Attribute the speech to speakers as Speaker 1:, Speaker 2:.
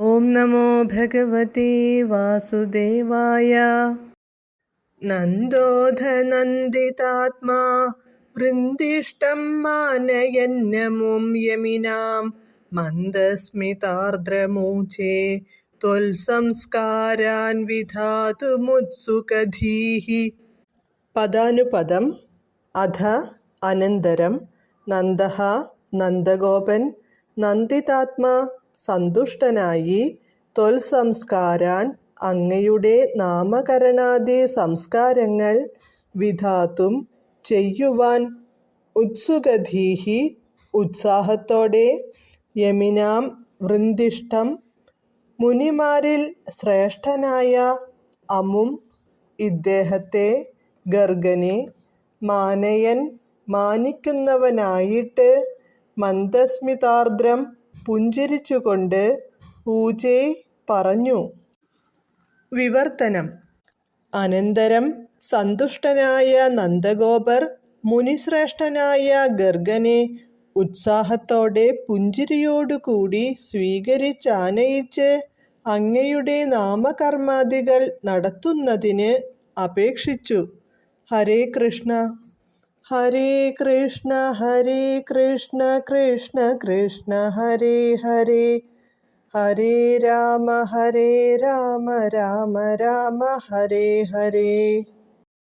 Speaker 1: ഓം നമോ ഭഗവതേ വാസുദേവായ. നന്ദോധനന്ദിതാത്മാ വൃന്ദിഷ്ടം മാനയന്നമും യമിനാം മന്ദസ്മിതാർദ്രമൂചേ ത്വൽസംസ്കാരാൻ വിധാതുമുത്സുകധീഃ. പദാനുപദം. അധ അനന്തരം നന്ദഃ നന്ദഗോപൻ നന്ദിതാത്മാ സന്തുഷ്ടനായി ത്വൽസംസ്കാരാൻ അങ്ങയുടെ നാമകരണാദി സംസ്കാരങ്ങൾ വിധാതും ചെയ്യുവാൻ ഉത്സുകധീഃ ഉത്സാഹത്തോടെ യമിനാം വൃന്ദിഷ്ടം മുനിമാരിൽ ശ്രേഷ്ഠനായ അമും ഇദ്ദേഹത്തെ ഗർഗനെ മാനയൻ മാനിക്കുന്നവനായിട്ട് മന്ദസ്മിതാർദ്രം പുഞ്ചിരിച്ചുകൊണ്ട് ഊചേ പറഞ്ഞു. വിവർത്തനം. അനന്തരം സന്തുഷ്ടനായ നന്ദഗോപർ മുനിശ്രേഷ്ഠനായ ഗർഗനെ ഉത്സാഹത്തോടെ പുഞ്ചിരിയോടുകൂടി സ്വീകരിച്ചാനയിച്ച് അങ്ങയുടെ നാമകർമാദികൾ നടത്തുന്നതിന് അപേക്ഷിച്ചു. ഹരേ കൃഷ്ണ ഹരേ കൃഷ്ണ ഹരേ കൃഷ്ണ കൃഷ്ണ കൃഷ്ണ ഹരേ ഹരേ ഹരേ രാമ രാമ രാമ ഹരേ ഹരേ.